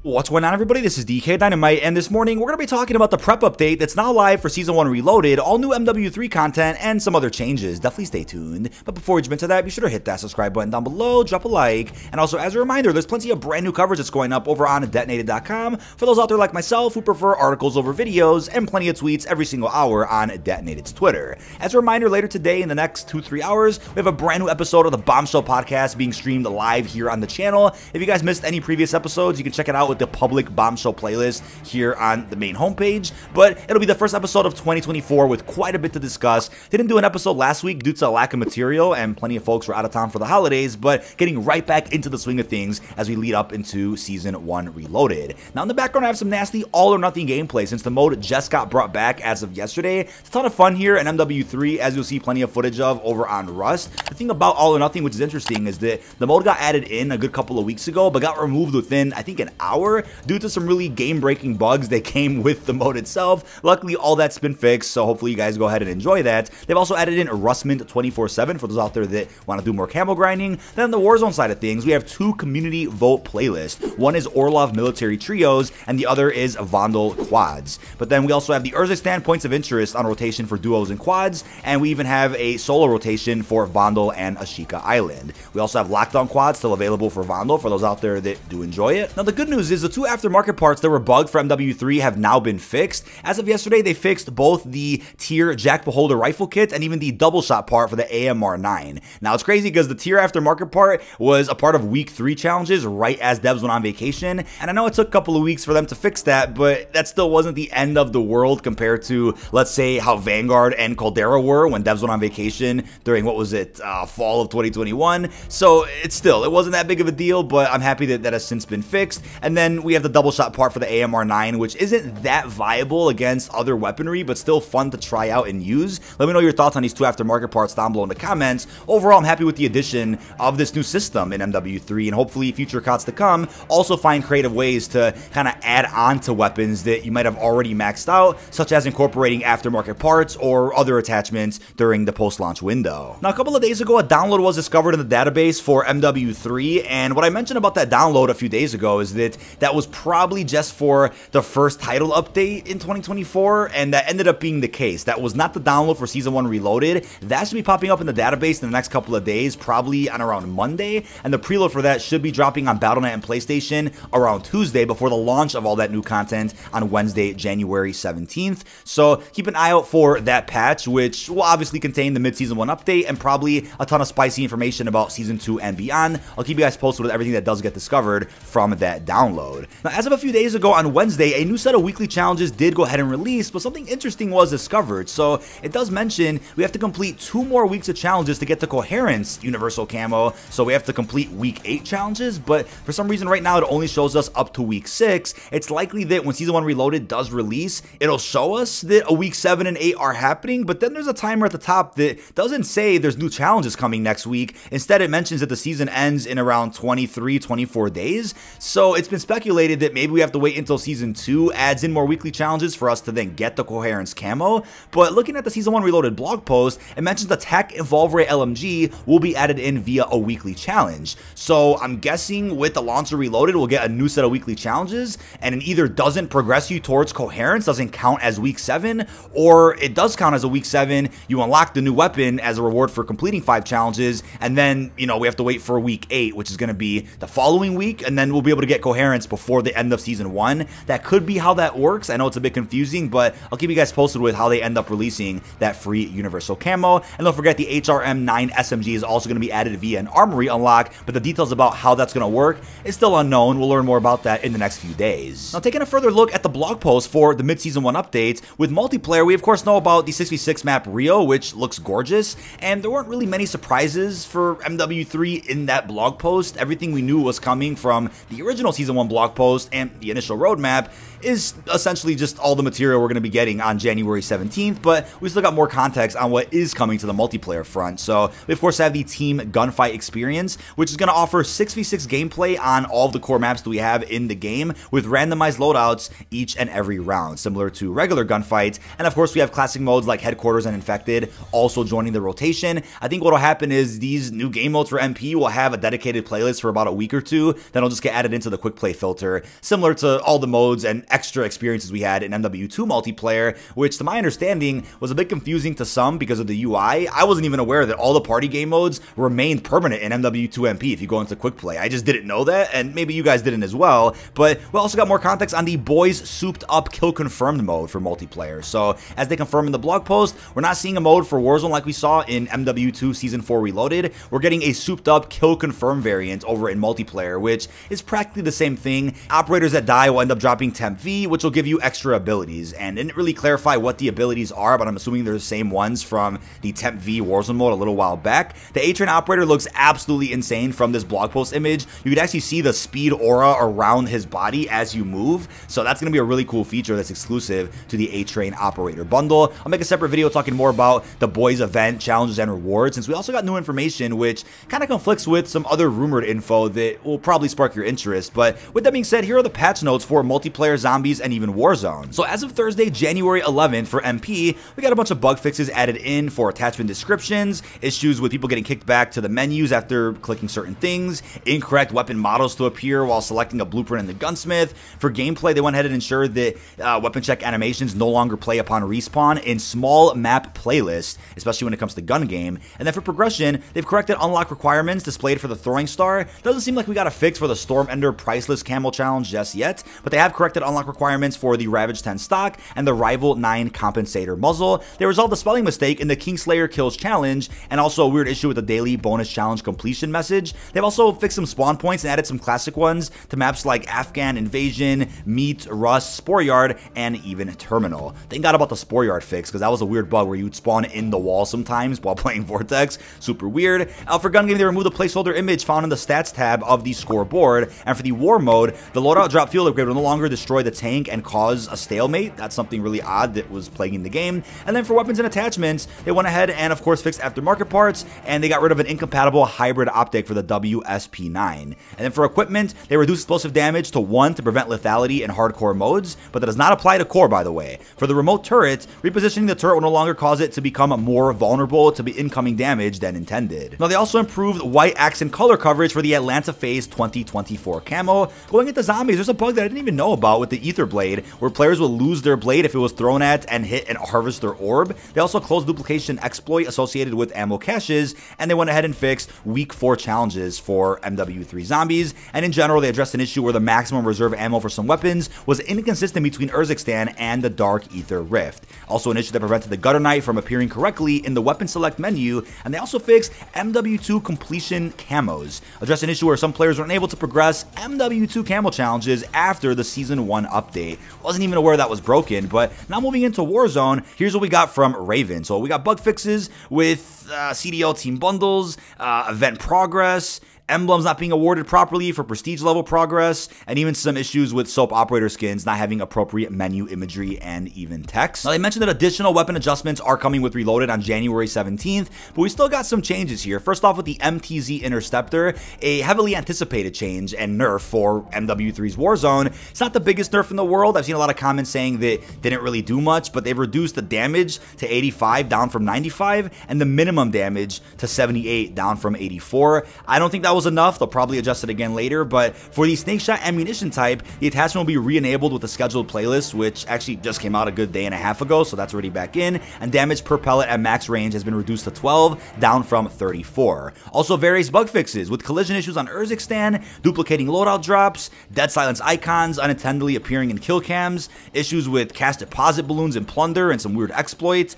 What's going on, everybody? This is dkdynamite, and this morning we're going to be talking about the prep update that's now live for Season 1 Reloaded, all new MW3 content, and some other changes. Definitely stay tuned. But before we jump into that, be sure to hit that subscribe button down below, drop a like, and also as a reminder, there's plenty of brand new coverage that's going up over on detonated.com for those out there like myself who prefer articles over videos, and plenty of tweets every single hour on Detonated's Twitter. As a reminder, later today in the next 2-3 hours, we have a brand new episode of the Bombshell podcast being streamed live here on the channel. If you guys missed any previous episodes, you can check it out with the public Bombshell playlist here on the main homepage, but it'll be the first episode of 2024 with quite a bit to discuss. Didn't do an episode last week due to a lack of material, and plenty of folks were out of town for the holidays, but getting right back into the swing of things as we lead up into Season 1 Reloaded. Now in the background, I have some nasty all-or-nothing gameplay since the mode just got brought back as of yesterday. It's a ton of fun here in MW3, as you'll see plenty of footage of over on Rust. The thing about all-or-nothing, which is interesting, is that the mode got added in a good couple of weeks ago, but got removed within, I think, an hour due to some really game-breaking bugs that came with the mode itself. Luckily, all that's been fixed, so hopefully you guys go ahead and enjoy that. They've also added in Rustment 24/7 for those out there that want to do more camo grinding. Then on the Warzone side of things, we have two community vote playlists. One is Orlov Military Trios, and the other is Vandal Quads. But then we also have the Urzikstan Points of Interest on rotation for duos and quads, and we even have a solo rotation for Vandal and Ashika Island. We also have Lockdown Quads still available for Vandal for those out there that do enjoy it. Now the good news is the two aftermarket parts that were bugged for MW3 have now been fixed. As of yesterday, they fixed both the tier Jack Beholder rifle kit and even the double shot part for the AMR9. Now it's crazy because the tier aftermarket part was a part of week 3 challenges right as devs went on vacation, and I know it took a couple of weeks for them to fix that, but that still wasn't the end of the world compared to, let's say, how Vanguard and Caldera were when devs went on vacation during, what was it, fall of 2021. So it wasn't that big of a deal, but I'm happy that that has since been fixed. And then we have the double shot part for the AMR9, which isn't that viable against other weaponry, but still fun to try out and use. Let me know your thoughts on these two aftermarket parts down below in the comments. Overall, I'm happy with the addition of this new system in MW3, and hopefully future CODs to come also find creative ways to kind of add on to weapons that you might have already maxed out, such as incorporating aftermarket parts or other attachments during the post-launch window. Now, a couple of days ago, a download was discovered in the database for MW3, and what I mentioned about that download a few days ago is that that was probably just for the first title update in 2024, and that ended up being the case. That was not the download for Season 1 Reloaded. That should be popping up in the database in the next couple of days, probably on around Monday, and the preload for that should be dropping on Battle.net and PlayStation around Tuesday before the launch of all that new content on Wednesday, January 17th. So keep an eye out for that patch, which will obviously contain the mid-Season 1 update and probably a ton of spicy information about Season 2 and beyond. I'll keep you guys posted with everything that does get discovered from that download. Now, as of a few days ago on Wednesday, a new set of weekly challenges did go ahead and release, but something interesting was discovered. So it does mention we have to complete 2 more weeks of challenges to get the Coherence Universal Camo, so we have to complete week 8 challenges, but for some reason right now it only shows us up to week 6. It's likely that when Season 1 Reloaded does release, it'll show us that a week 7 and 8 are happening, but then there's a timer at the top that doesn't say there's new challenges coming next week. Instead, it mentions that the season ends in around 23-24 days, so it's been speculated that maybe we have to wait until Season 2 adds in more weekly challenges for us to then get the Coherence Camo. But looking at the Season 1 Reloaded blog post, it mentions the TAC Evolve Ray LMG will be added in via a weekly challenge. So I'm guessing with the launcher Reloaded, we'll get a new set of weekly challenges, and it either doesn't progress you towards Coherence, doesn't count as week 7, or it does count as a week 7, you unlock the new weapon as a reward for completing 5 challenges, and then, you know, we have to wait for week 8, which is going to be the following week, and then we'll be able to get Coherence before the end of Season 1. That could be how that works. I know it's a bit confusing, but I'll keep you guys posted with how they end up releasing that free Universal Camo. And don't forget, the HRM9 SMG is also going to be added via an Armory unlock, but the details about how that's going to work is still unknown. We'll learn more about that in the next few days. Now, taking a further look at the blog post for the mid-Season 1 updates, with multiplayer, we of course know about the 6v6 map Rio, which looks gorgeous, and there weren't really many surprises for MW3 in that blog post. Everything we knew was coming from the original Season 1 blog post, and the initial roadmap is essentially just all the material we're going to be getting on January 17th, but we still got more context on what is coming to the multiplayer front. So we of course have the team gunfight experience, which is going to offer 6v6 gameplay on all of the core maps that we have in the game with randomized loadouts each and every round, similar to regular gunfights. And of course we have classic modes like Headquarters and Infected also joining the rotation. I think what will happen is these new game modes for MP will have a dedicated playlist for about a week or two, then it'll just get added into the quick play filter, similar to all the modes and extra experiences we had in MW2 Multiplayer, which to my understanding was a bit confusing to some because of the UI. I wasn't even aware that all the party game modes remained permanent in MW2 MP if you go into quick play. I just didn't know that, and maybe you guys didn't as well. But we also got more context on the Boys Souped Up Kill Confirmed mode for multiplayer. So as they confirm in the blog post, we're not seeing a mode for Warzone like we saw in MW2 Season 4 Reloaded. We're getting a souped up Kill Confirm variant over in multiplayer, which is practically the same thing. Operators that die will end up dropping Temp V, which will give you extra abilities, and didn't really clarify what the abilities are, but I'm assuming they're the same ones from the Temp V Warzone mode a little while back. The A-Train operator looks absolutely insane from this blog post image. You could actually see the speed aura around his body as you move, so that's going to be a really cool feature that's exclusive to the A-Train operator bundle. I'll make a separate video talking more about the Boys event, challenges, and rewards, since we also got new information which kind of conflicts with some other rumored info that will probably spark your interest. But with that being said, here are the patch notes for multiplayer, zombies, and even Warzone. So as of Thursday, January 11th for MP, we got a bunch of bug fixes added in for attachment descriptions, issues with people getting kicked back to the menus after clicking certain things, incorrect weapon models to appear while selecting a blueprint in the gunsmith. For gameplay, they went ahead and ensured that weapon check animations no longer play upon respawn in small map playlists, especially when it comes to gun game. And then for progression, they've corrected unlock requirements displayed for the throwing star. Doesn't seem like we got a fix for the Storm Ender Priceless Camel Challenge just yet, but they have corrected unlock requirements for the Ravage 10 stock and the Rival 9 Compensator muzzle. They resolved a spelling mistake in the Kingslayer Kills Challenge, and also a weird issue with the daily bonus challenge completion message. They've also fixed some spawn points and added some classic ones to maps like Afghan Invasion, Meat, Rust, Spore Yard, and even Terminal. Thank God about the Spore Yard fix, because that was a weird bug where you'd spawn in the wall sometimes while playing Vortex. Super weird. For gun game, they removed the placeholder image found in the stats tab of the scoreboard, and for the war mode, the loadout drop field upgrade will no longer destroy the tank and cause a stalemate. That's something really odd that was plaguing the game. And then for weapons and attachments, they went ahead and of course fixed aftermarket parts, and they got rid of an incompatible hybrid optic for the WSP9. And then for equipment, they reduced explosive damage to 1 to prevent lethality in hardcore modes, but that does not apply to core, by the way. For the remote turret, repositioning the turret will no longer cause it to become more vulnerable to be incoming damage than intended. Now, they also improved white accent color coverage for the Atlanta Phase 2024 camo. Going into zombies, there's a bug that I didn't even know about with the Ether Blade, where players will lose their blade if it was thrown at and hit and harvest their orb. They also closed duplication exploit associated with ammo caches, and they went ahead and fixed week 4 challenges for MW3 zombies. And in general, they addressed an issue where the maximum reserve ammo for some weapons was inconsistent between Urzikstan and the Dark Ether Rift. Also an issue that prevented the Gutter Knight from appearing correctly in the weapon select menu, and they also fixed MW2 completion camos, addressed an issue where some players were unable to progress MW2 camo challenges after the Season 1 update. Wasn't even aware that was broken. But now moving into Warzone, here's what we got from Raven. So we got bug fixes with CDL team bundles, event progress, emblems not being awarded properly for prestige level progress, and even some issues with soap operator skins not having appropriate menu imagery and even text. Now, they mentioned that additional weapon adjustments are coming with Reloaded on January 17th, but we still got some changes here. First off, with the MTZ Interceptor, a heavily anticipated change and nerf for MW3's Warzone. It's not the biggest nerf in the world. I've seen a lot of comments saying that didn't really do much, but they've reduced the damage to 85 down from 95, and the minimum damage to 78 down from 84. I don't think that was enough. They'll probably adjust it again later, but for the snake shot ammunition type, the attachment will be re-enabled with the scheduled playlist, which actually just came out a good day and a half ago, so that's already back in, and damage per pellet at max range has been reduced to 12, down from 34. Also, various bug fixes with collision issues on Urzikstan, duplicating loadout drops, dead silence icons unintentionally appearing in kill cams, issues with cast deposit balloons in plunder and some weird exploits,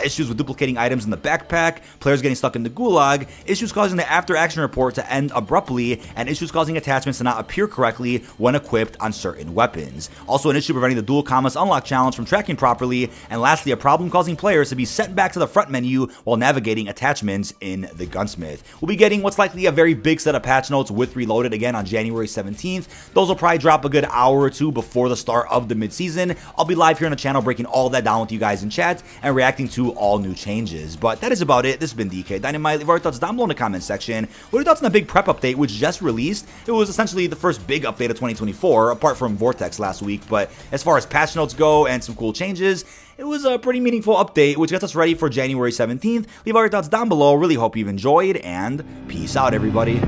issues with duplicating items in the backpack, players getting stuck in the gulag, issues causing the after action report to end abruptly, and issues causing attachments to not appear correctly when equipped on certain weapons. Also an issue preventing the dual commas unlock challenge from tracking properly, and lastly a problem causing players to be sent back to the front menu while navigating attachments in the gunsmith. We'll be getting what's likely a very big set of patch notes with Reloaded again on January 17th. Those will probably drop a good hour or two before the start of the mid-season. I'll be live here on the channel breaking all that down with you guys in chat and reacting to all new changes. But that is about it. This has been dkdynamite. Leave our thoughts down below in the comment section. What are your thoughts on the big prep update which just released? It was essentially the first big update of 2024 apart from Vortex last week, but as far as patch notes go and some cool changes, it was a pretty meaningful update which gets us ready for January 17th. Leave all your thoughts down below. Really hope you've enjoyed, and peace out everybody.